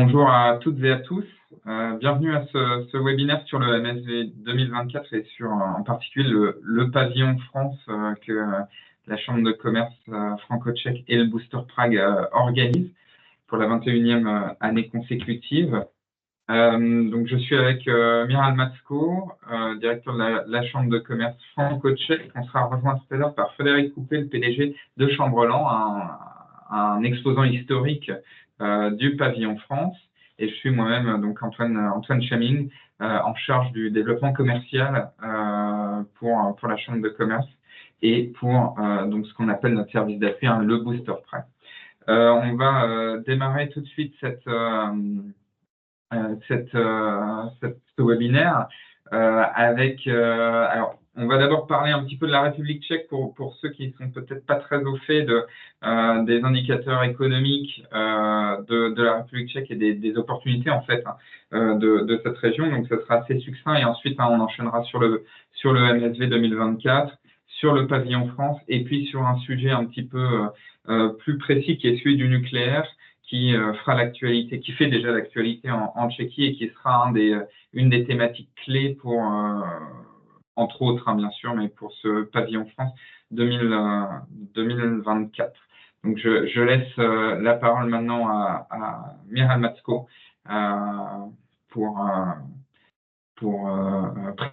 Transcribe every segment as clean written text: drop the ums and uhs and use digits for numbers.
Bonjour à toutes et à tous. Bienvenue à ce webinaire sur le MSV 2024 et sur en particulier le pavillon France que la Chambre de commerce franco-tchèque et le Booster Prague organisent pour la 21e année consécutive. Donc je suis avec Miral Matsko, directeur de la Chambre de commerce franco-tchèque. On sera rejoint tout à l'heure par Frédéric Coupé, le PDG de Chambrelan, un exposant historique du pavillon France, et je suis moi-même donc Antoine Chaming, en charge du développement commercial pour la Chambre de commerce et pour donc ce qu'on appelle notre service d'appui, le Booster Prague. On va démarrer tout de suite ce webinaire avec alors on va d'abord parler un petit peu de la République tchèque pour ceux qui sont peut-être pas très au fait des indicateurs économiques de la République tchèque et des opportunités en fait de cette région. Donc ça sera assez succinct et ensuite on enchaînera sur le MSV 2024, sur le pavillon France et puis sur un sujet un petit peu plus précis qui est celui du nucléaire, qui fera l'actualité, qui fait déjà l'actualité en Tchéquie et qui sera une des thématiques clés pour, entre autres, bien sûr, mais pour ce pavillon France 2024. Donc, je laisse la parole maintenant à Miral Matsko pour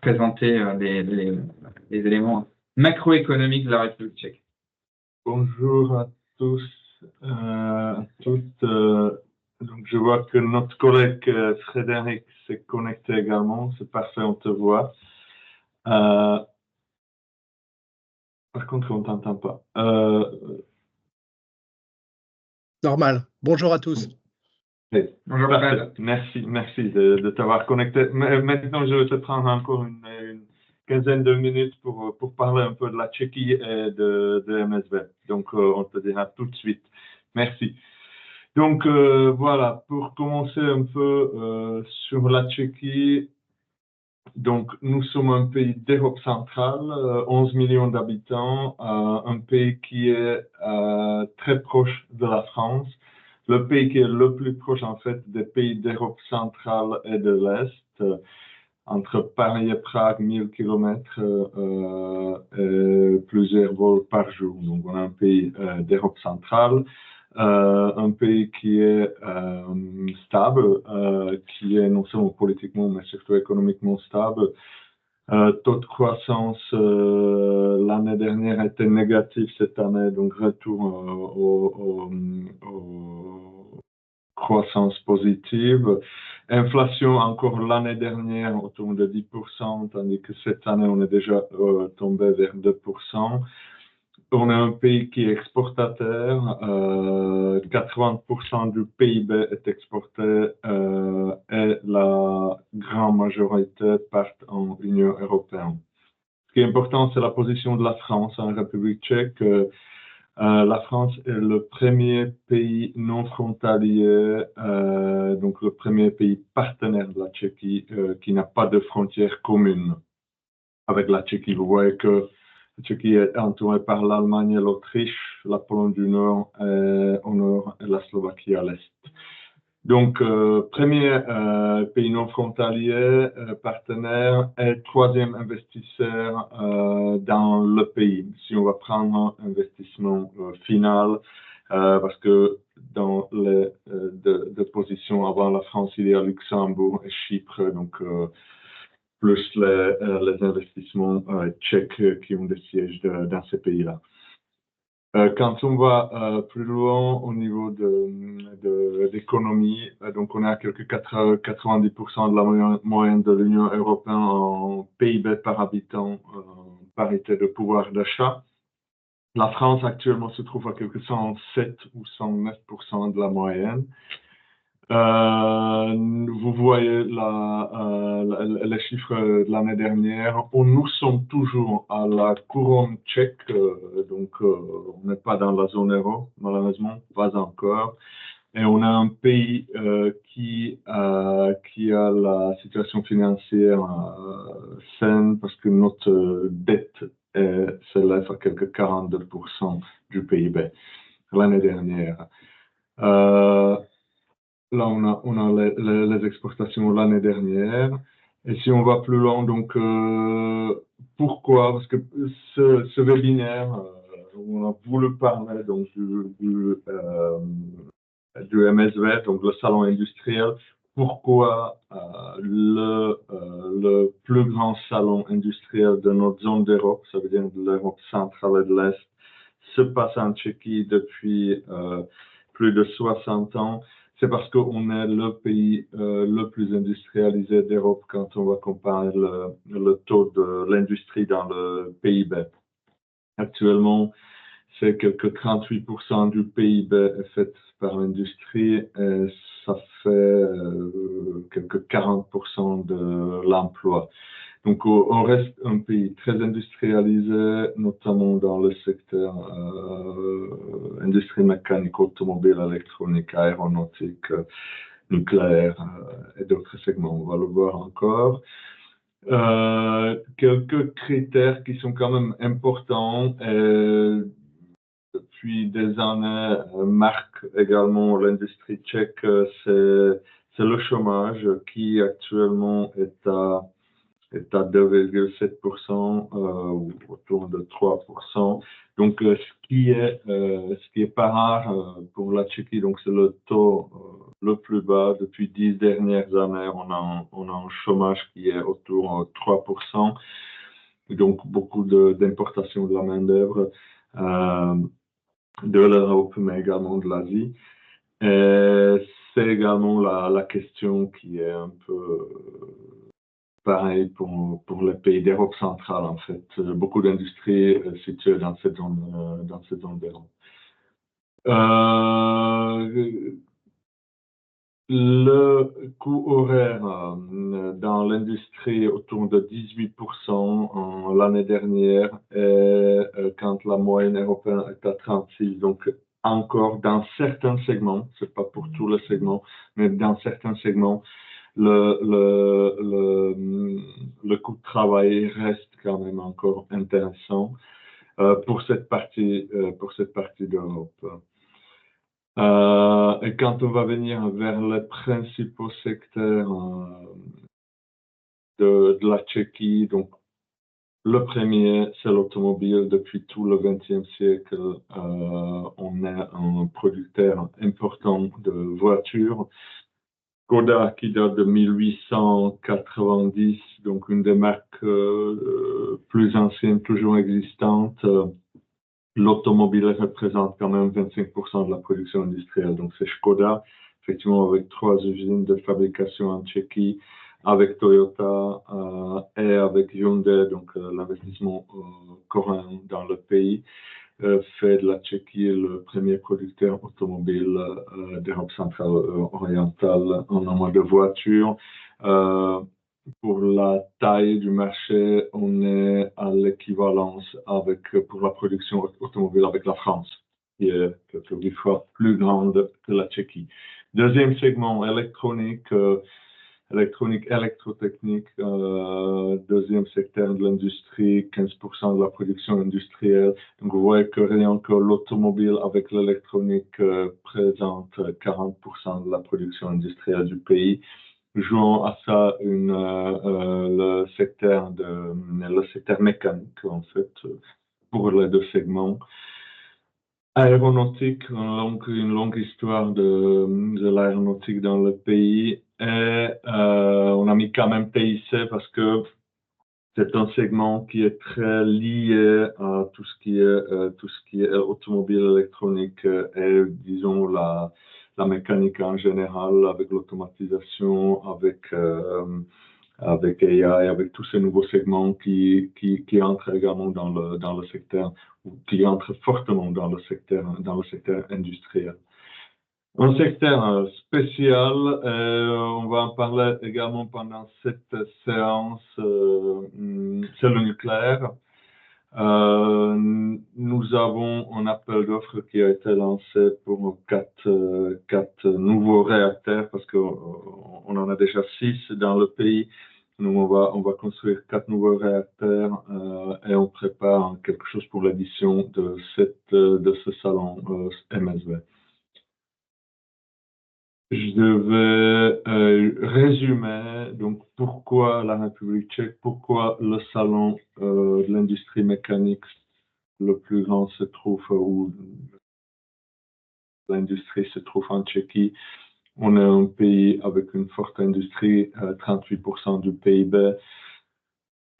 présenter les éléments macroéconomiques de la République tchèque. Bonjour à tous. Toutes, donc je vois que notre collègue Frédéric s'est connecté également, c'est parfait, on te voit. Par contre, on ne t'entend pas. Normal. Bonjour à tous. Oui. Bonjour, merci de t'avoir connecté. Maintenant, je vais te prendre encore une quinzaine de minutes pour parler un peu de la Tchéquie et de MSV. Donc, on te dira tout de suite. Merci. Donc, voilà, pour commencer un peu sur la Tchéquie, donc nous sommes un pays d'Europe centrale, 11 millions d'habitants, un pays qui est très proche de la France, le pays qui est le plus proche en fait des pays d'Europe centrale et de l'Est, entre Paris et Prague, 1000 km, plusieurs vols par jour. Donc, on a un pays d'Europe centrale, un pays qui est stable, qui est non seulement politiquement, mais surtout économiquement stable. Taux de croissance l'année dernière était négatif, cette année, donc retour aux croissance positive. Inflation encore l'année dernière autour de 10%, tandis que cette année on est déjà tombé vers 2%. On est un pays qui est exportateur, 80% du PIB est exporté et la grande majorité part en Union européenne. Ce qui est important, c'est la position de la France en République tchèque. La France est le premier pays non frontalier, donc le premier pays partenaire de la Tchéquie qui n'a pas de frontière commune avec la Tchéquie. Vous voyez que la Tchéquie est entourée par l'Allemagne et l'Autriche, la Pologne du Nord au nord et la Slovaquie à l'est. Donc, premier pays non frontalier, partenaire et troisième investisseur dans le pays. Si on va prendre un investissement final, parce que dans les deux positions avant la France, il y a Luxembourg et Chypre, donc plus les investissements tchèques qui ont des sièges dans ces pays-là. Quand on va plus loin au niveau de l'économie, donc on est à quelque 90% de la moyenne de l'Union européenne en PIB par habitant, parité de pouvoir d'achat. La France actuellement se trouve à quelque 107 ou 109% de la moyenne. Vous voyez les chiffres de l'année dernière. Nous sommes toujours à la couronne tchèque, donc on n'est pas dans la zone euro, malheureusement, pas encore. Et on a un pays qui a la situation financière saine parce que notre dette s'élève à quelque 42% du PIB l'année dernière. là, on a les exportations l'année dernière. Et si on va plus loin, donc, pourquoi? Parce que ce webinaire, on a voulu parler donc, du MSV, donc le salon industriel. Pourquoi le plus grand salon industriel de notre zone d'Europe, ça veut dire de l'Europe centrale et de l'Est, se passe en Tchéquie depuis plus de 60 ans? C'est parce qu'on est le pays le plus industrialisé d'Europe quand on va comparer le taux de l'industrie dans le PIB. Actuellement, c'est que 38% du PIB est fait par l'industrie et ça fait quelques 40% de l'emploi. Donc, on reste un pays très industrialisé, notamment dans le secteur industrie mécanique, automobile, électronique, aéronautique, nucléaire et d'autres segments. On va le voir encore. Quelques critères qui sont quand même importants depuis des années marquent également l'industrie tchèque, c'est le chômage qui actuellement est à 2,7% ou autour de 3%. Donc, ce qui est pas rare pour la Tchéquie, donc c'est le taux le plus bas depuis 10 dernières années. On a un chômage qui est autour de 3%. Donc, beaucoup d'importation de la main-d'œuvre de l'Europe, mais également de l'Asie. C'est également la question qui est un peu pareil pour les pays d'Europe centrale, en fait. Beaucoup d'industries situées dans cette zone d'Europe. Le coût horaire dans l'industrie autour de 18% l'année dernière, et quand la moyenne européenne est à 36%. Donc, encore dans certains segments, c'est pas pour tous les segments, mais dans certains segments, le coût de travail reste quand même encore intéressant pour cette partie d'Europe. Et quand on va venir vers les principaux secteurs de la Tchéquie, donc le premier, c'est l'automobile. Depuis tout le XXe siècle, on est un producteur important de voitures. Škoda qui date de 1890, donc une des marques plus anciennes, toujours existantes. L'automobile représente quand même 25% de la production industrielle. Donc c'est Škoda, effectivement avec 3 usines de fabrication en Tchéquie, avec Toyota et avec Hyundai, donc l'investissement coréen dans le pays. Fait de la Tchéquie le premier producteur automobile d'Europe centrale orientale en nombre de voitures. Pour la taille du marché, on est à l'équivalence pour la production automobile avec la France, qui est quelques 8 fois plus grande que la Tchéquie. Deuxième segment, électronique, électrotechnique, deuxième secteur de l'industrie, 15% de la production industrielle. Donc, vous voyez que rien que l'automobile avec l'électronique présente 40% de la production industrielle du pays. Jouant à ça le secteur mécanique, en fait, pour les deux segments. Aéronautique, une longue histoire de l'aéronautique dans le pays. Et on a mis quand même TIC parce que c'est un segment qui est très lié à tout ce qui est automobile électronique et disons la mécanique en général, avec l'automatisation, avec AI, avec tous ces nouveaux segments qui entrent également dans le secteur, ou qui entrent fortement dans le secteur industriel. Un secteur spécial, on va en parler également pendant cette séance, c'est le nucléaire. Nous avons un appel d'offres qui a été lancé pour 4 nouveaux réacteurs, parce qu'on en a déjà 6 dans le pays. Nous, on va construire 4 nouveaux réacteurs et on prépare quelque chose pour l'édition de ce salon MSV. Je vais résumer donc pourquoi la République tchèque, pourquoi le salon de l'industrie mécanique le plus grand se trouve, où l'industrie se trouve en Tchéquie. On est un pays avec une forte industrie, 38% du PIB.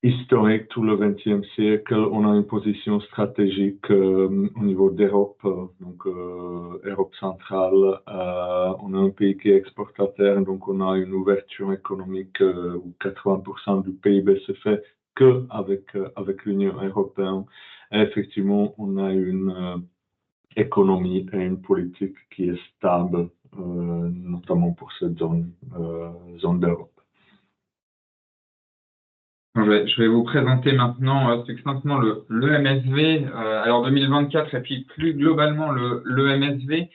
Historique, tout le XXe siècle, on a une position stratégique au niveau d'Europe, donc Europe centrale. On est un pays qui est exportateur, donc on a une ouverture économique où 80% du PIB se fait que avec l'Union européenne. Et effectivement, on a une économie et une politique qui est stable, notamment pour cette zone d'Europe. Je vais vous présenter maintenant succinctement le MSV, alors 2024 et puis plus globalement le MSV,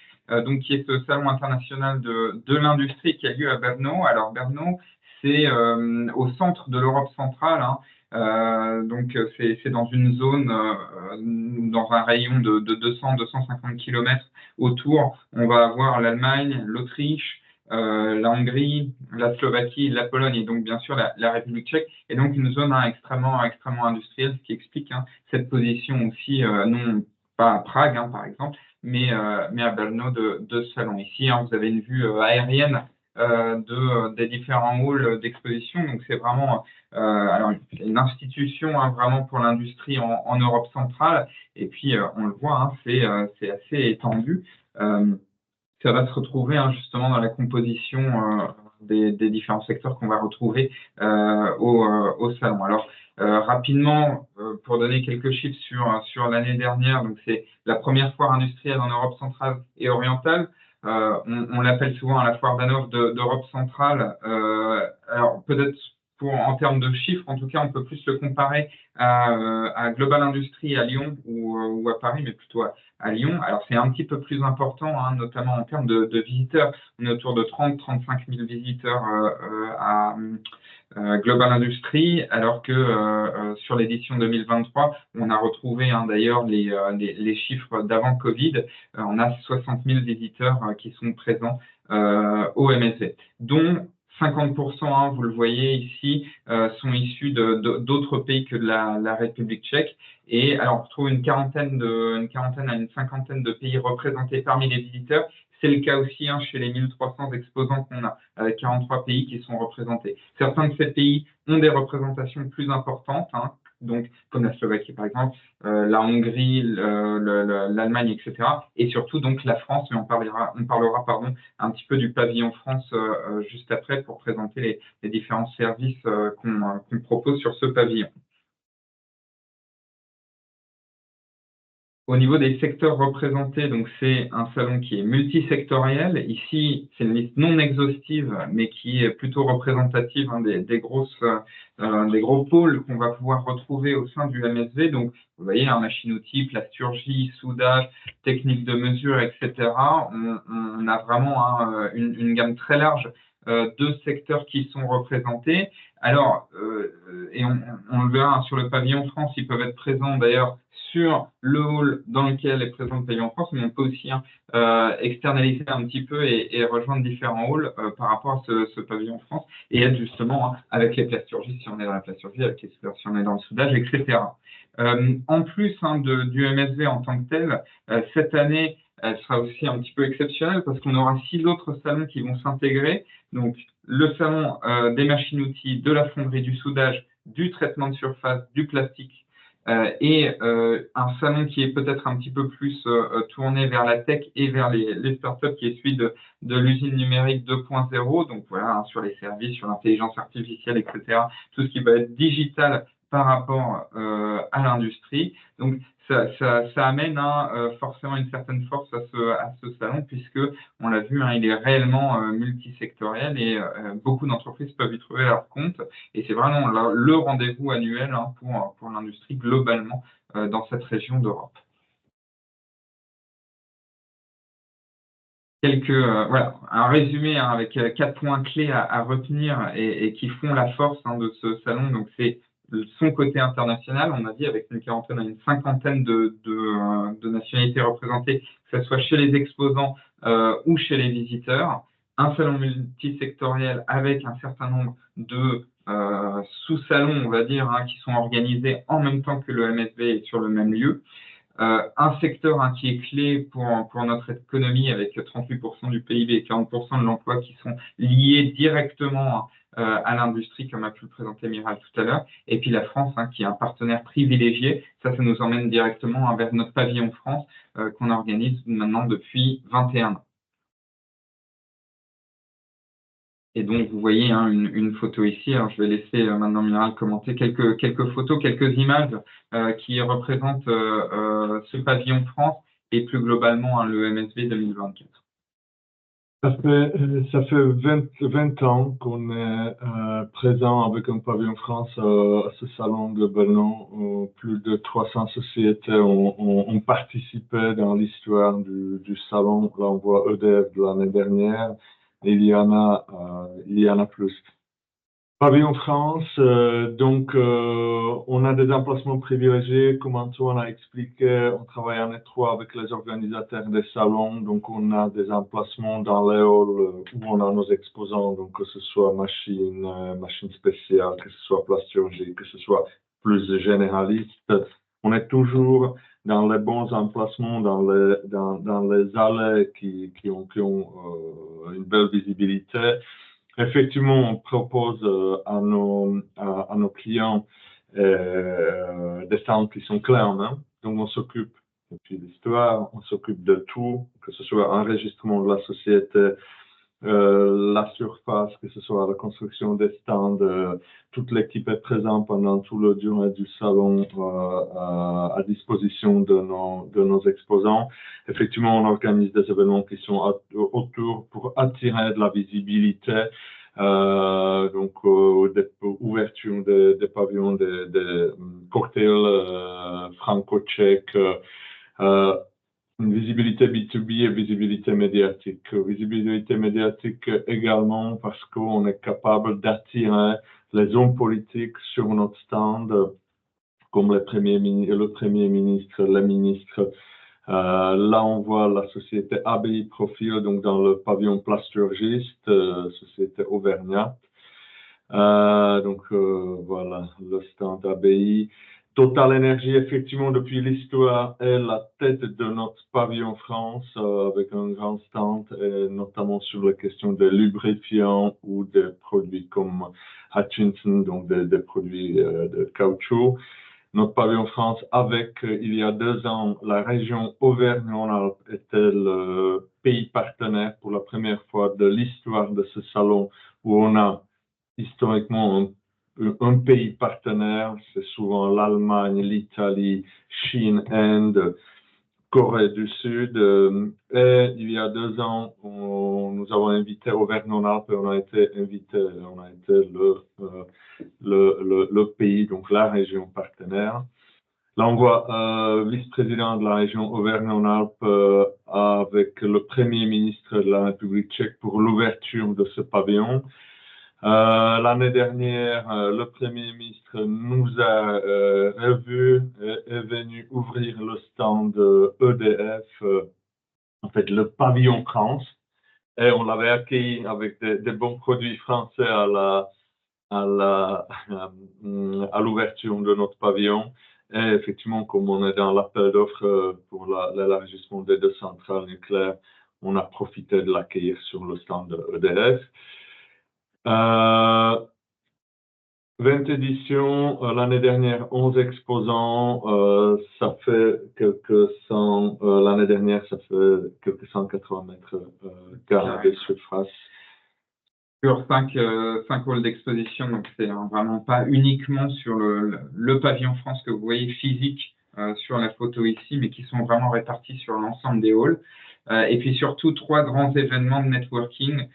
donc qui est ce salon international de l'industrie qui a lieu à Brno. Alors Brno, c'est au centre de l'Europe centrale, hein, donc c'est dans une zone, dans un rayon de 200-250 km autour. On va avoir l'Allemagne, l'Autriche, la Hongrie, la Slovaquie, la Pologne et donc bien sûr la République tchèque, et donc une zone extrêmement industrielle, ce qui explique cette position aussi, non pas à Prague par exemple, mais à Brno de ce salon. Ici, vous avez une vue aérienne des différents halls d'exposition, donc c'est vraiment alors une institution vraiment pour l'industrie en Europe centrale, et puis on le voit, c'est assez étendu. Ça va se retrouver justement dans la composition des différents secteurs qu'on va retrouver au salon. Alors, rapidement, pour donner quelques chiffres sur l'année dernière, donc c'est la première foire industrielle en Europe centrale et orientale. On l'appelle souvent la foire d'Hanovre d'Europe centrale. Alors, peut-être en termes de chiffres, en tout cas, on peut plus le comparer à Global Industrie à Lyon ou à Paris, mais plutôt à Lyon. Alors, c'est un petit peu plus important, notamment en termes de visiteurs. On est autour de 30-35 000 visiteurs à Global Industrie, alors que sur l'édition 2023, on a retrouvé d'ailleurs les chiffres d'avant Covid. On a 60 000 visiteurs qui sont présents au MSV, dont 50%, vous le voyez ici, sont issus d'autres pays que de la République tchèque. Et alors, on retrouve une quarantaine à une cinquantaine de pays représentés parmi les visiteurs. C'est le cas aussi chez les 1300 exposants qu'on a, avec 43 pays qui sont représentés. Certains de ces pays ont des représentations plus importantes, donc comme la Slovaquie par exemple, la Hongrie, l'Allemagne, etc. Et surtout donc la France, mais on parlera un petit peu du pavillon France juste après pour présenter les différents services qu'on propose sur ce pavillon. Au niveau des secteurs représentés, donc c'est un salon qui est multisectoriel. Ici, c'est une liste non exhaustive, mais qui est plutôt représentative des gros pôles qu'on va pouvoir retrouver au sein du MSV. Donc, vous voyez, machine-outil, plasturgie, soudage, technique de mesure, etc. On a vraiment une gamme très large de secteurs qui sont représentés. Alors, et on le verra sur le pavillon France, ils peuvent être présents d'ailleurs sur le hall dans lequel est présent le pavillon France, mais on peut aussi externaliser un petit peu et rejoindre différents halls par rapport à ce pavillon France et être justement avec les plasturgies, si on est dans la plasturgie, avec les soudeurs, si on est dans le soudage, etc. En plus du MSV en tant que tel, cette année, elle sera aussi un petit peu exceptionnelle parce qu'on aura 6 autres salons qui vont s'intégrer. Donc, le salon des machines-outils, de la fonderie, du soudage, du traitement de surface, du plastique, et un salon qui est peut-être un petit peu plus tourné vers la tech et vers les startups, qui est celui de l'usine numérique 2.0. Donc voilà, sur les services, sur l'intelligence artificielle, etc. Tout ce qui va être digital par rapport à l'industrie. Donc ça amène forcément une certaine force à ce salon, puisque on l'a vu, il est réellement multisectoriel et beaucoup d'entreprises peuvent y trouver leur compte. Et c'est vraiment le rendez-vous annuel pour l'industrie globalement dans cette région d'Europe. Voilà, un résumé avec 4 points clés à retenir et qui font la force de ce salon. Donc c'est son côté international, on a dit, avec une quarantaine à une cinquantaine de nationalités représentées, que ce soit chez les exposants ou chez les visiteurs. un salon multisectoriel avec un certain nombre de sous-salons, on va dire, qui sont organisés en même temps que le MSV est sur le même lieu. Un secteur qui est clé pour notre économie avec 38% du PIB et 40% de l'emploi qui sont liés directement à l'industrie, comme a pu le présenter Miral tout à l'heure. Et puis la France, qui est un partenaire privilégié. Ça nous emmène directement vers notre pavillon France qu'on organise maintenant depuis 21 ans. Et donc, vous voyez une photo ici. Alors, je vais laisser maintenant Miral commenter quelques photos, quelques images qui représentent ce pavillon France et plus globalement le MSV 2024. Ça fait 20 ans qu'on est présent avec un pavillon France à ce salon de Berlin où plus de 300 sociétés ont participé dans l'histoire du salon. Là, on voit EDF de l'année dernière. Il y en a plus. Pavillon France, on a des emplacements privilégiés. Comme Antoine a expliqué, on travaille en étroit avec les organisateurs des salons. Donc, on a des emplacements dans les halls où on a nos exposants, donc que ce soit machine spéciale, que ce soit plasturgie, que ce soit plus généraliste. On est toujours dans les bons emplacements, dans les allées qui ont une belle visibilité. Effectivement, on propose à nos clients des stands qui sont clairs en main. Donc, on s'occupe depuis l'histoire, on s'occupe de tout, que ce soit enregistrement de la société, la surface, que ce soit la construction des stands. Toute l'équipe est présente pendant tout le durée du salon à disposition de nos exposants. Effectivement, on organise des événements qui sont autour pour attirer de la visibilité. Des ouvertures des pavillons, des cocktails franco-tchèques, une visibilité B2B et visibilité médiatique. Visibilité médiatique également parce qu'on est capable d'attirer les hommes politiques sur notre stand, comme le Premier ministre, les ministres. Là, on voit la société ABI Profil, donc dans le pavillon plasturgiste, société auvergnate. Voilà, le stand ABI. Total Energy, effectivement, depuis l'histoire, est la tête de notre pavillon France avec un grand stand, et notamment sur la question des lubrifiants ou des produits comme Hutchinson, donc des produits de caoutchouc. Notre pavillon France, il y a 2 ans, la région Auvergne-Rhône-Alpes était le pays partenaire pour la première fois de l'histoire de ce salon où on a historiquement un pays partenaire, c'est souvent l'Allemagne, l'Italie, Chine, Inde, Corée du Sud. Et il y a 2 ans, nous avons invité Auvergne-Rhône-Alpes et on a été le pays, donc la région partenaire. Là, on voit vice-président de la région Auvergne-Rhône-Alpes avec le Premier ministre de la République tchèque pour l'ouverture de ce pavillon. L'année dernière, le Premier ministre nous a revus et est venu ouvrir le stand EDF, en fait le pavillon France, et on l'avait accueilli avec des bons produits français à l'ouverture de notre pavillon. Et effectivement, comme on est dans l'appel d'offres pour l'élargissement des 2 centrales nucléaires, on a profité de l'accueillir sur le stand de EDF. 20 éditions, l'année dernière 11 exposants, ça fait l'année dernière ça fait quelques 180 mètres carrés de surface. Sur 5 halls d'exposition, donc c'est vraiment pas uniquement sur le pavillon France que vous voyez physique sur la photo ici, mais qui sont vraiment répartis sur l'ensemble des halls. Et puis surtout 3 grands événements de networking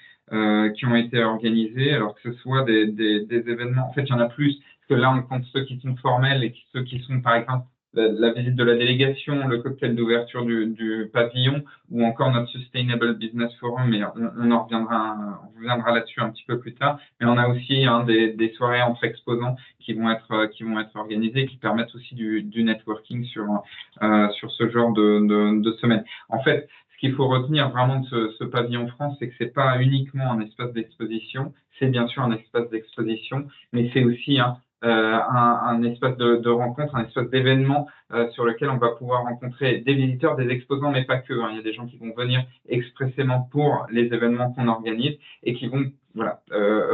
qui ont été organisés, alors que ce soit des événements, en fait il y en a plus, parce que là on compte ceux qui sont formels et ceux qui sont par exemple la visite de la délégation, le cocktail d'ouverture du pavillon ou encore notre Sustainable Business Forum, mais on reviendra là-dessus un petit peu plus tard. Mais on a aussi des soirées entre exposants qui vont être organisées et qui permettent aussi du networking sur ce genre de semaine. En fait, Ce qu'il faut retenir vraiment de ce pavillon France, c'est que c'est pas uniquement un espace d'exposition, c'est bien sûr un espace d'exposition, mais c'est aussi un espace de rencontre, un espace d'événement sur lequel on va pouvoir rencontrer des visiteurs, des exposants, mais pas que. Il y a des gens qui vont venir expressément pour les événements qu'on organise et qui vont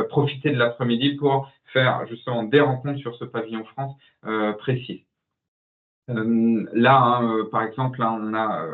profiter de l'après-midi pour faire justement des rencontres sur ce pavillon France précis. Par exemple, là, on a,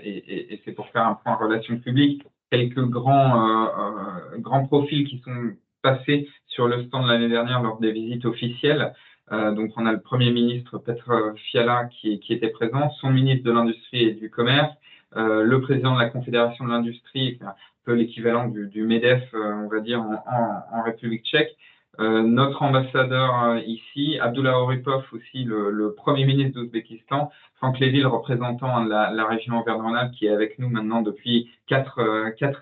et c'est pour faire un point en relations publiques, quelques grands profils qui sont passés sur le stand l'année dernière lors des visites officielles. Donc, on a le Premier ministre Petr Fiala qui était présent, son ministre de l'Industrie et du Commerce, le président de la Confédération de l'Industrie, un peu l'équivalent du MEDEF, on va dire, en République tchèque. Notre ambassadeur ici, Abdullah Oripov aussi, le Premier ministre d'Ouzbékistan, Franck Lévy, représentant de la région Auvergne-Rhône-Alpes, qui est avec nous maintenant depuis quatre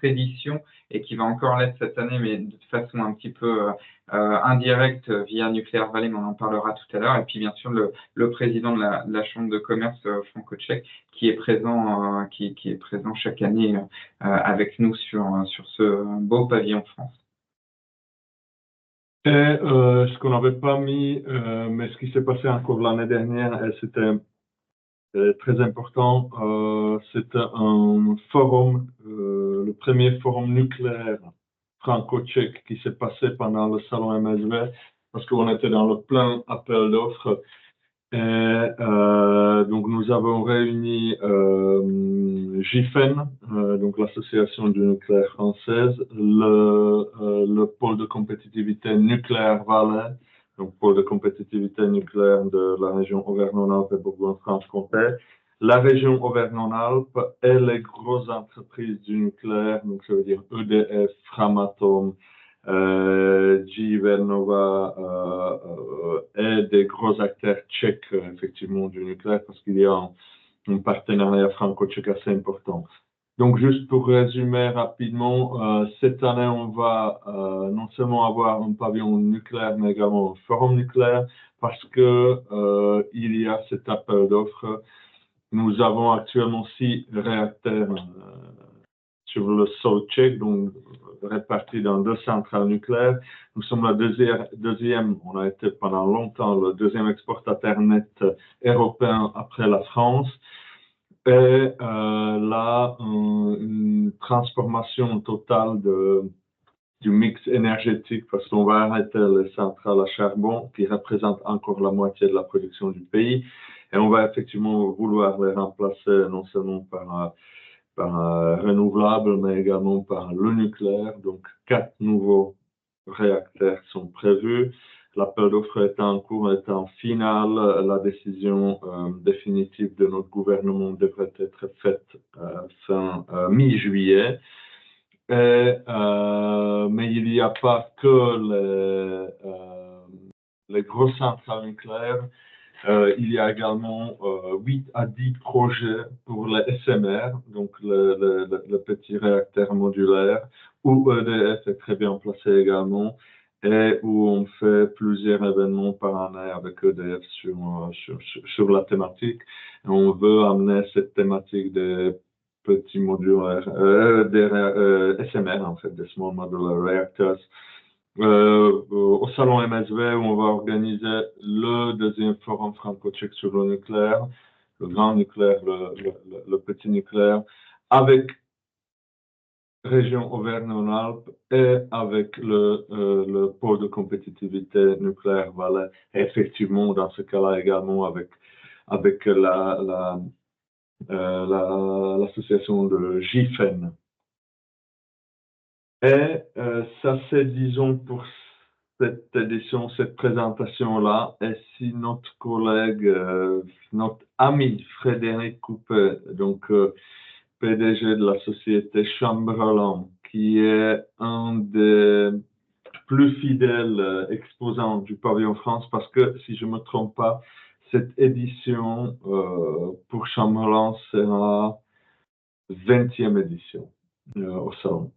éditions et qui va encore l'être cette année, mais de façon un petit peu indirecte via Nuclear Valley, mais on en parlera tout à l'heure. Et puis bien sûr le président de la Chambre de commerce franco-tchèque qui est présent, qui est présent chaque année avec nous sur ce beau pavillon France. Et ce qu'on n'avait pas mis, mais ce qui s'est passé encore l'année dernière, et c'était très important, c'était un forum, le premier forum nucléaire franco-tchèque qui s'est passé pendant le salon MSV, parce qu'on était dans le plein appel d'offres. Et donc nous avons réuni GIFEN, donc l'association du nucléaire française, le pôle de compétitivité nucléaire Valais, donc pôle de compétitivité nucléaire de la région Auvergne-Rhône-Alpes et Bourgogne-Franche-Comté, la région Auvergne-Rhône-Alpes et les grosses entreprises du nucléaire, donc ça veut dire EDF, Framatome, GE Vernova et des gros acteurs tchèques effectivement du nucléaire parce qu'il y a un partenariat franco-tchèque assez important. Donc juste pour résumer rapidement, cette année on va non seulement avoir un pavillon nucléaire mais également un forum nucléaire parce que il y a cet appel d'offres. Nous avons actuellement 6 réacteurs sur le sol tchèque, donc répartis dans 2 centrales nucléaires. Nous sommes la deuxième, on a été pendant longtemps le deuxième exportateur net européen après la France. Et là, une transformation totale du mix énergétique parce qu'on va arrêter les centrales à charbon qui représentent encore la moitié de la production du pays. Et on va effectivement vouloir les remplacer non seulement par renouvelable, mais également par le nucléaire. Donc, 4 nouveaux réacteurs sont prévus. L'appel d'offres est en cours, est en finale. La décision définitive de notre gouvernement devrait être faite fin mi-juillet. Mais il n'y a pas que les grosses centrales nucléaires. Il y a également 8 à 10 projets pour les SMR, donc le petit réacteur modulaire, où EDF est très bien placé également et où on fait plusieurs événements par année avec EDF sur la thématique. Et on veut amener cette thématique des petits modulaires, des SMR en fait, des Small Modular Reactors, au salon MSV où on va organiser le deuxième forum franco-tchèque sur le nucléaire, le grand nucléaire, le petit nucléaire, avec région Auvergne-Rhône-Alpes et avec le pôle de compétitivité nucléaire Valais. Et effectivement, dans ce cas-là également avec l'association de GIFEN. Et ça, c'est, disons, pour cette édition, cette présentation-là. Et si notre collègue, notre ami Frédéric Coupet, donc PDG de la société Chamberlain, qui est un des plus fidèles exposants du pavillon France, parce que, si je ne me trompe pas, cette édition pour Chamberlain sera 20e édition au salon.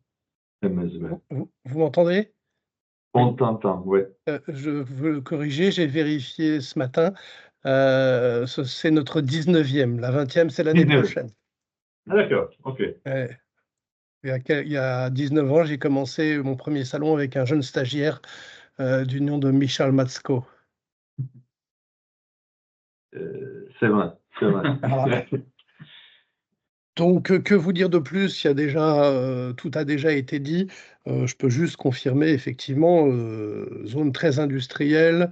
Vous m'entendez? On t'entend, oui. Je veux corriger, j'ai vérifié ce matin, c'est notre 19e, la 20e c'est l'année prochaine. Ah, d'accord, OK. Il y a 19 ans, j'ai commencé mon premier salon avec un jeune stagiaire du nom de Michal Matsko. C'est vrai, c'est vrai. Voilà. Donc, que vous dire de plus? Il y a déjà, tout a déjà été dit. Je peux juste confirmer effectivement, zone très industrielle,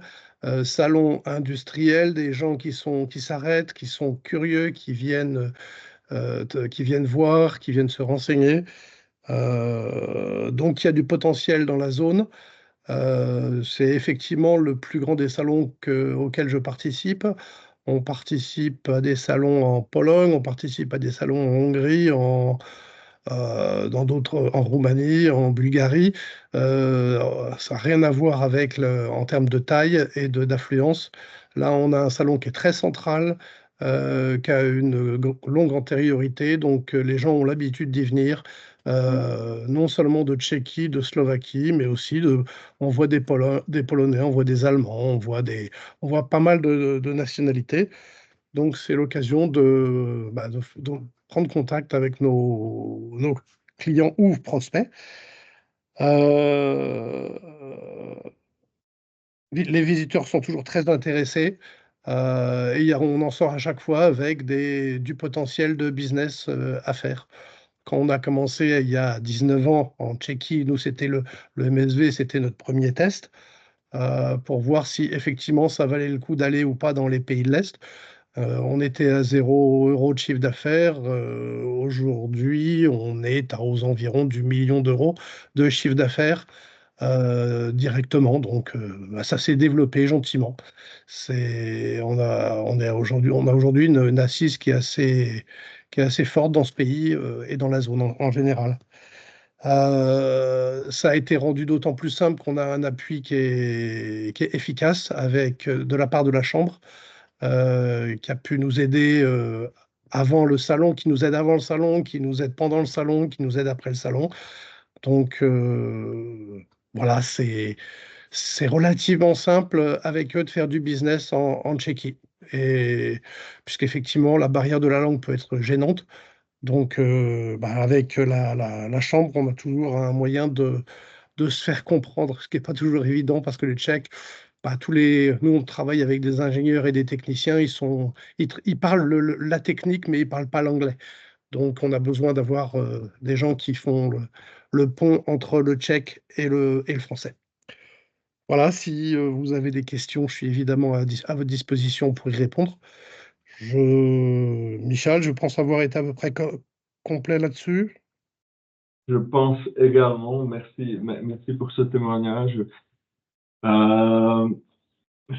salon industriel, des gens qui s'arrêtent, qui sont curieux, qui viennent voir, qui viennent se renseigner. Donc il y a du potentiel dans la zone. C'est effectivement le plus grand des salons auxquels je participe. On participe à des salons en Pologne, on participe à des salons en Hongrie, dans d'autres, en Roumanie, en Bulgarie. Ça n'a rien à voir avec en termes de taille et d'affluence. Là, on a un salon qui est très central, qui a une longue antériorité, donc les gens ont l'habitude d'y venir, non seulement de Tchéquie, de Slovaquie, mais aussi on voit des Polonais, on voit des Allemands, on voit pas mal de nationalités. Donc, c'est l'occasion de prendre contact avec nos clients ou prospects. Euh, les visiteurs sont toujours très intéressés et on en sort à chaque fois avec du potentiel de business à faire. Quand on a commencé il y a 19 ans en Tchéquie, nous, c'était le MSV, c'était notre premier test pour voir si effectivement ça valait le coup d'aller ou pas dans les pays de l'Est. On était à 0 € de chiffre d'affaires. Aujourd'hui, on est aux environs du million d'euros de chiffre d'affaires directement. Donc, ça s'est développé gentiment. On a aujourd'hui une assise qui est assez forte dans ce pays et dans la zone en général. Ça a été rendu d'autant plus simple qu'on a un appui qui est efficace avec de la part de la Chambre qui a pu nous aider avant le salon, qui nous aide avant le salon, qui nous aide pendant le salon, qui nous aide après le salon. Donc voilà, c'est relativement simple avec eux de faire du business en Tchéquie. Et puisqu'effectivement, la barrière de la langue peut être gênante. Donc avec la Chambre, on a toujours un moyen de se faire comprendre, ce qui n'est pas toujours évident parce que les Tchèques, nous, on travaille avec des ingénieurs et des techniciens, ils parlent la technique, mais ils ne parlent pas l'anglais. Donc, on a besoin d'avoir des gens qui font le pont entre le tchèque et le français. Voilà, si vous avez des questions, je suis évidemment à votre disposition pour y répondre. Michel, je pense avoir été à peu près complet là-dessus. Je pense également, merci pour ce témoignage.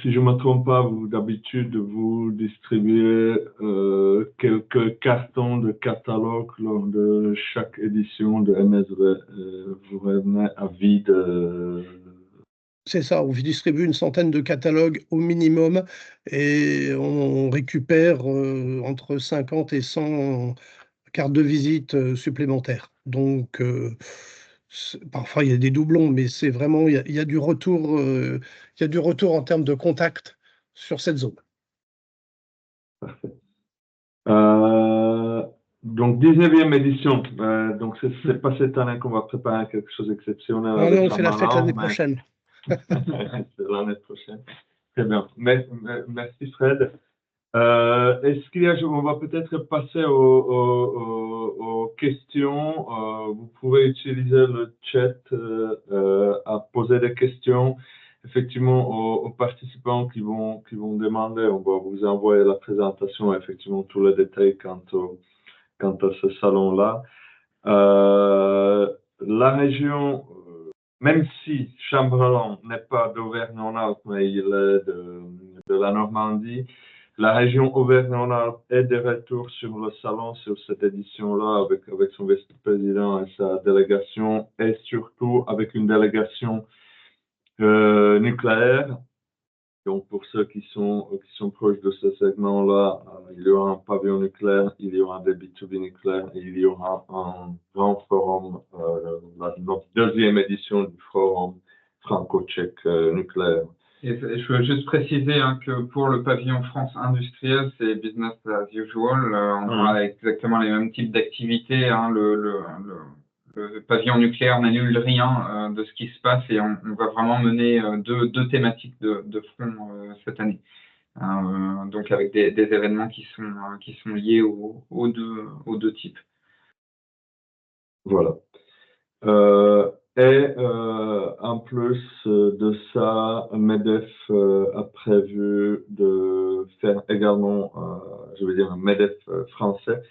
Si je ne me trompe pas, d'habitude, vous distribuez quelques cartons de catalogue lors de chaque édition de MSV. Vous revenez à vide. C'est ça, on distribue une centaine de catalogues au minimum et on récupère entre 50 et 100 cartes de visite supplémentaires. Donc, parfois, il y a des doublons, mais c'est vraiment, il y a du retour, il y a du retour en termes de contact sur cette zone. Parfait. Donc, 19e édition. Donc, ce n'est pas cette année qu'on va préparer quelque chose d'exceptionnel. Non, c'est la fête l'année prochaine. C'est l'année prochaine. Très bien. Merci, Fred. Est-ce qu'il y a, on va peut-être passer aux questions. Vous pouvez utiliser le chat à poser des questions. Effectivement, aux participants qui vont demander, on va vous envoyer la présentation, effectivement, tous les détails quant à ce salon-là. La région, même si Chambrelan n'est pas d'Auvergne-en-Alpes, mais il est de la Normandie, la région Auvergne-en-Alpes est de retour sur le salon, sur cette édition-là, avec son vice-président et sa délégation, et surtout avec une délégation nucléaire. Donc, pour ceux qui sont proches de ce segment-là, il y aura un pavillon nucléaire, il y aura des B2B nucléaires et il y aura un grand forum, notre deuxième édition du forum franco-tchèque nucléaire. Et je veux juste préciser que pour le pavillon France industriel, c'est business as usual. On aura exactement les mêmes types d'activités. Le pavillon nucléaire n'annule rien de ce qui se passe et on va vraiment mener deux thématiques de front cette année. Donc avec des événements qui sont liés aux deux types. Voilà. En plus de ça, MEDEF a prévu de faire également, je veux dire, un MEDEF français,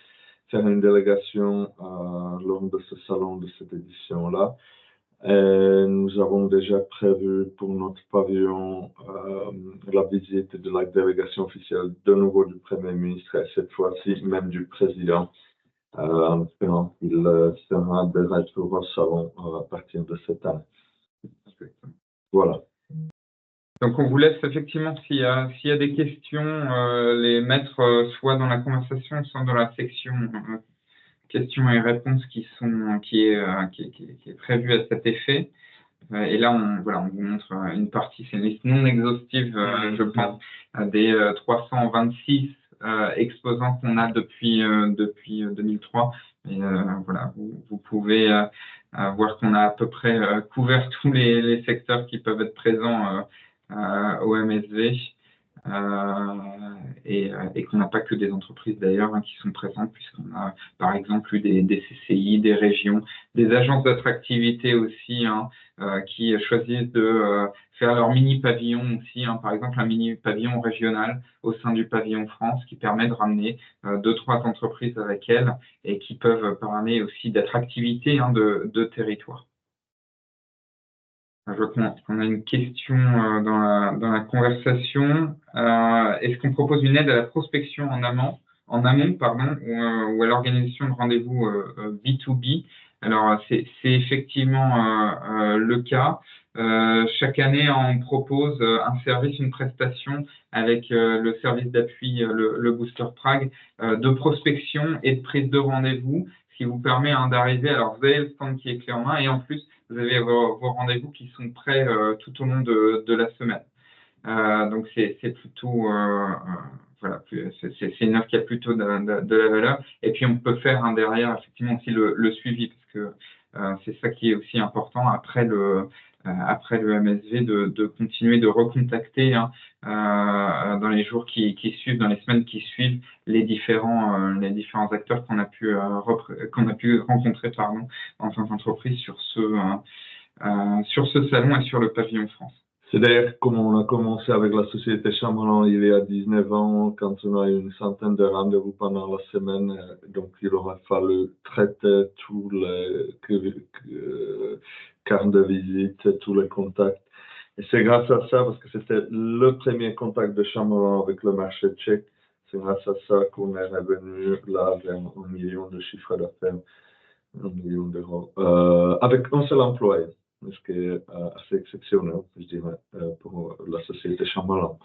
faire une délégation lors de ce salon, de cette édition-là. Et nous avons déjà prévu pour notre pavillon la visite de la délégation officielle de nouveau du Premier ministre et cette fois-ci même du Président. En espérant qu'il sera de retour au salon à partir de cette année. Voilà. Donc, on vous laisse effectivement, s'il y a des questions, les mettre soit dans la conversation, soit dans la section questions et réponses qui est prévue à cet effet. Et là, on vous montre une partie, c'est une liste non exhaustive, je pense, des 326 exposants qu'on a depuis 2003. Et voilà, vous pouvez voir qu'on a à peu près couvert tous les secteurs qui peuvent être présents au MSV. Et qu'on n'a pas que des entreprises d'ailleurs qui sont présentes, puisqu'on a par exemple eu des CCI, des régions, des agences d'attractivité aussi qui choisissent de faire leur mini-pavillon aussi, par exemple un mini-pavillon régional au sein du pavillon France qui permet de ramener 2-3 entreprises avec elles et qui peuvent parler aussi d'attractivité de territoire. Je vois qu'on a une question dans la conversation. Est-ce qu'on propose une aide à la prospection en amont, ou à l'organisation de rendez-vous B2B? Alors, c'est effectivement le cas. Chaque année, on propose un service, une prestation avec le service d'appui, le Booster Prague, de prospection et de prise de rendez-vous, ce qui vous permet d'arriver. Alors, vous avez le stand qui est clé en main et en plus, vous avez vos rendez-vous qui sont prêts tout au long de la semaine. Donc, c'est plutôt, voilà, c'est une offre qui a plutôt de la valeur. Et puis, on peut faire derrière, effectivement, aussi le suivi, parce que c'est ça qui est aussi important après le MSV, de continuer de recontacter dans les jours qui suivent, dans les semaines qui suivent, les différents acteurs qu'on a pu rencontrer en tant qu'entreprise sur ce salon et sur le pavillon France. C'est d'ailleurs comme on a commencé avec la société Chamelan il y a 19 ans, quand on a eu une centaine de rendez-vous pendant la semaine, donc il aurait fallu traiter tous les cartes de visite, tous les contacts. Et c'est grâce à ça, parce que c'était le premier contact de Chamelan avec le marché tchèque, c'est grâce à ça qu'on est revenu là vers 1 million de chiffre d'affaires, 1 million d'euros, avec un seul employé. Ce qui est assez exceptionnel, je dirais, pour la société Chamelan.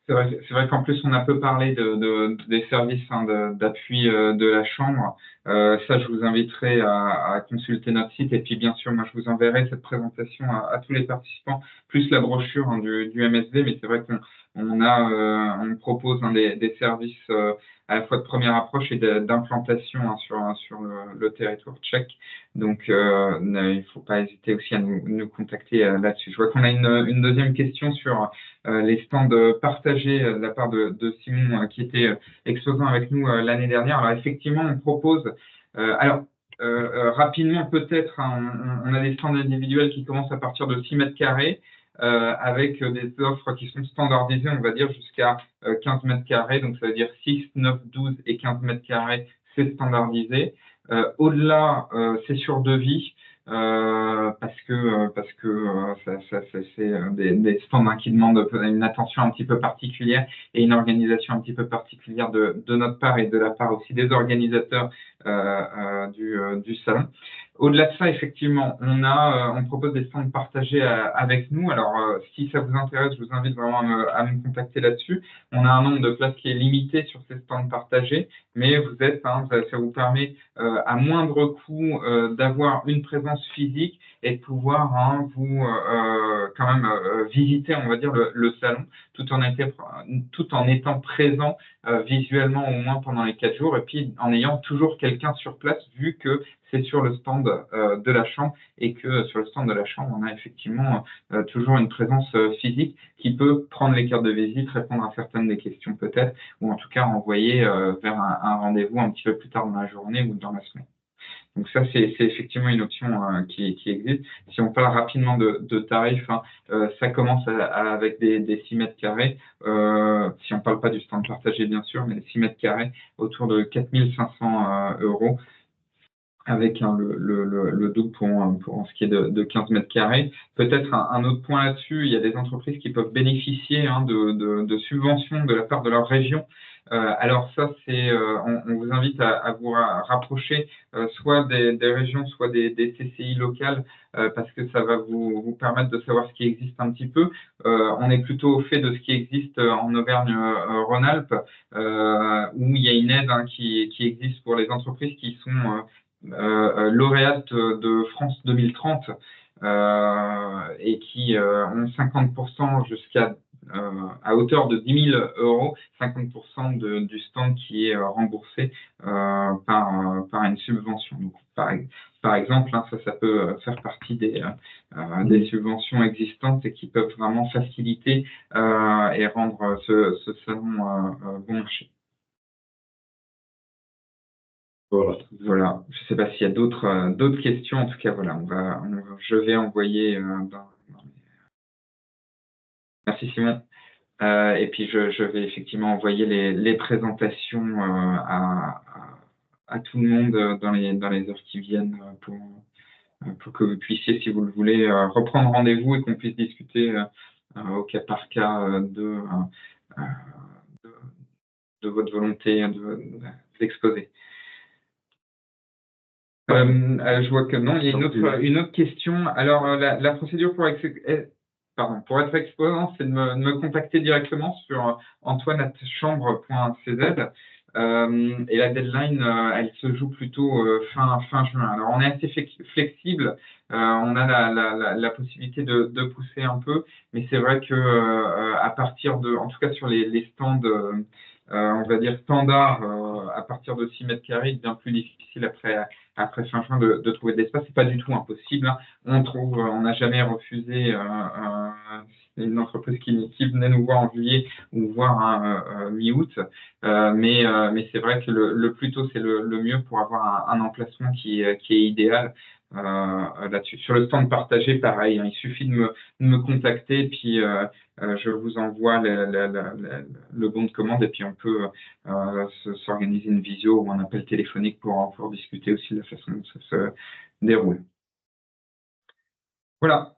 C'est vrai qu'en plus, on a peu parlé des services d'appui de la Chambre. Ça, je vous inviterai à consulter notre site. Et puis, bien sûr, moi, je vous enverrai cette présentation à tous les participants, plus la brochure du MSV. Mais c'est vrai qu'on propose des services à la fois de première approche et d'implantation sur le territoire tchèque. Donc, il ne faut pas hésiter aussi à nous contacter là-dessus. Je vois qu'on a une deuxième question sur les stands partagés de la part de Simon, qui était exposant avec nous l'année dernière. Alors, effectivement, on propose... rapidement, peut-être, on a des stands individuels qui commencent à partir de 6 mètres carrés, avec des offres qui sont standardisées, on va dire, jusqu'à 15 mètres carrés. Donc, ça veut dire 6, 9, 12 et 15 mètres carrés, c'est standardisé. Au-delà, c'est sur devis, parce que c'est des stands qui demandent une attention un petit peu particulière et une organisation un petit peu particulière de notre part et de la part aussi des organisateurs du salon. Au-delà de ça, effectivement, on propose des stands partagés avec nous. Alors, si ça vous intéresse, je vous invite vraiment à me contacter là-dessus. On a un nombre de places qui est limité sur ces stands partagés, mais ça vous permet à moindre coût d'avoir une présence physique et de pouvoir vous quand même visiter, on va dire, le salon tout en étant présent visuellement au moins pendant les 4 jours et puis en ayant toujours quelqu'un sur place vu que c'est sur le stand de la chambre et que sur le stand de la chambre, on a effectivement toujours une présence physique qui peut prendre les cartes de visite, répondre à certaines des questions peut-être, ou en tout cas envoyer vers un rendez-vous un petit peu plus tard dans la journée ou dans la semaine. Donc ça, c'est effectivement une option qui existe. Si on parle rapidement de tarifs, ça commence avec des 6 mètres carrés. Si on ne parle pas du stand partagé, bien sûr, mais 6 mètres carrés autour de 4 500 € avec le double pour ce qui est de 15 mètres carrés. Peut-être un autre point là-dessus, il y a des entreprises qui peuvent bénéficier de subventions de la part de leur région. Alors ça, on vous invite à vous rapprocher soit des régions, soit des CCI locales, parce que ça va vous permettre de savoir ce qui existe un petit peu. On est plutôt au fait de ce qui existe en Auvergne-Rhône-Alpes, où il y a une aide qui existe pour les entreprises qui sont lauréates de France 2030 et qui ont 50% à hauteur de 10 000 €, 50% du stand qui est remboursé par une subvention. Donc, par exemple, ça peut faire partie des subventions existantes et qui peuvent vraiment faciliter et rendre ce salon bon marché. Voilà. Je ne sais pas s'il y a d'autres questions. En tout cas, voilà, je vais envoyer Merci Simon. Et puis je vais effectivement envoyer les présentations à tout le monde dans les heures qui viennent pour que vous puissiez, si vous le voulez, reprendre rendez-vous et qu'on puisse discuter au cas par cas de votre volonté d'exposer. Je vois que non, il y a une autre question. Alors, la procédure pour être exposant, c'est de me contacter directement sur antoine@chambre.cz. Et la deadline, elle se joue plutôt fin juin. Alors, on est assez flexible. On a la possibilité de pousser un peu, mais c'est vrai que à partir en tout cas sur les stands, on va dire standards, à partir de 6 mètres carrés, il devient plus difficile après fin juin de trouver de l'espace. C'est pas du tout impossible. On n'a jamais refusé une entreprise qui venait nous voir en juillet ou voir mi-août. Mais c'est vrai que le plus tôt, c'est le mieux pour avoir un emplacement qui est idéal là-dessus. Sur le stand partagé, pareil, il suffit de me contacter, puis je vous envoie le bon de commande, et puis on peut s'organiser une visio ou un appel téléphonique pour discuter aussi de la façon dont ça se déroule. Voilà.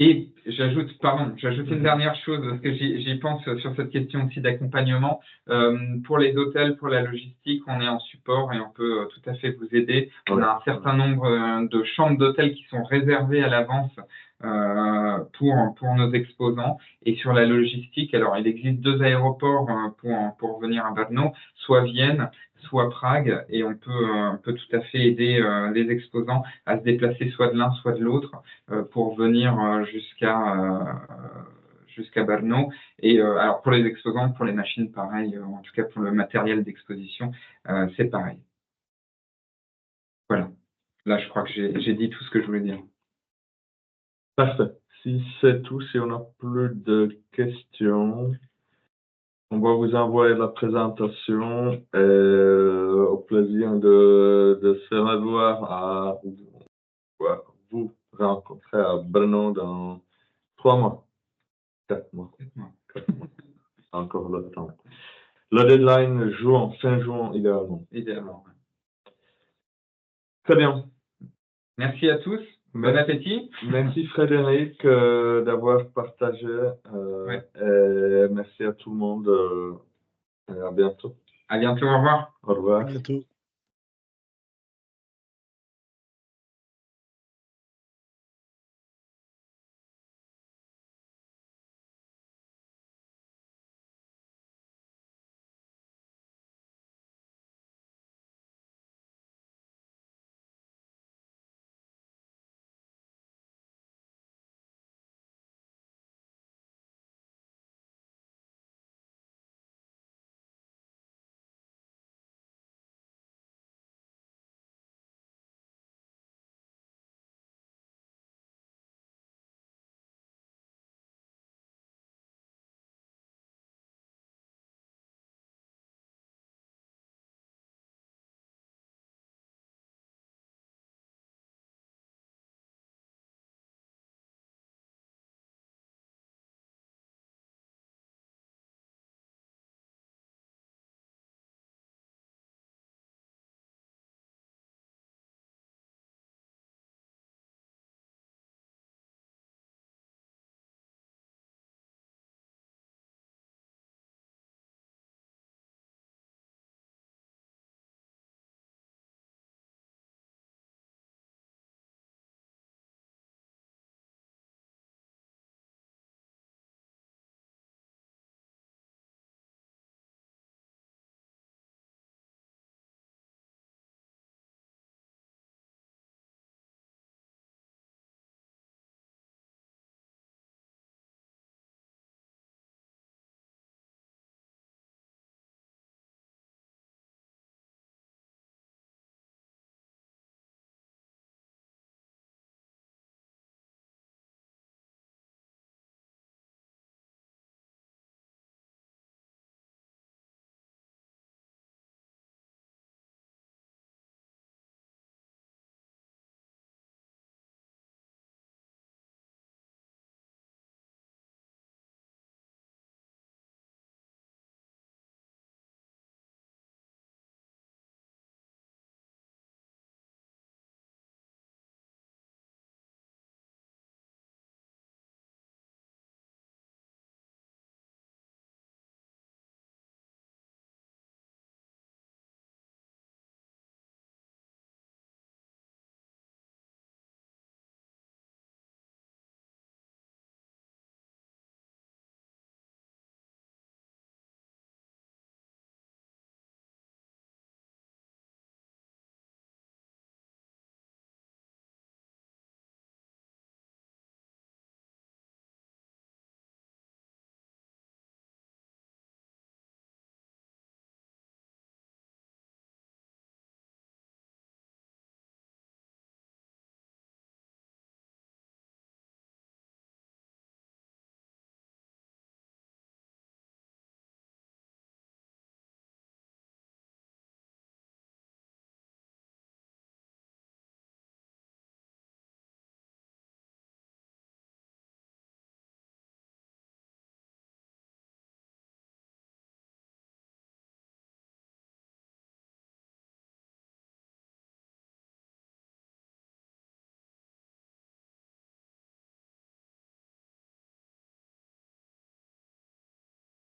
Et j'ajoute une dernière chose, parce que j'y pense sur cette question aussi d'accompagnement. Pour les hôtels, pour la logistique, on est en support et on peut tout à fait vous aider. On a un certain nombre de chambres d'hôtel qui sont réservées à l'avance pour nos exposants. Et sur la logistique, alors il existe 2 aéroports pour venir à Brno, soit Vienne, soit Prague, et on peut tout à fait aider les exposants à se déplacer soit de l'un, soit de l'autre pour venir jusqu'à Brno. Et alors pour les exposants, pour les machines, pareil, en tout cas pour le matériel d'exposition, c'est pareil. Voilà. Là, je crois que j'ai dit tout ce que je voulais dire. Parfait. Si c'est tout, si on n'a plus de questions, on va vous envoyer la présentation et au plaisir de se revoir vous rencontrer à Brno dans 3 mois. 4 mois. 4 mois. Encore le temps. Le deadline fin juin, idéalement. Idéalement. Très bien. Merci à tous. Bon appétit. Merci Frédéric d'avoir partagé. Et merci à tout le monde. Et à bientôt. À bientôt. Au revoir. Au revoir. À bientôt.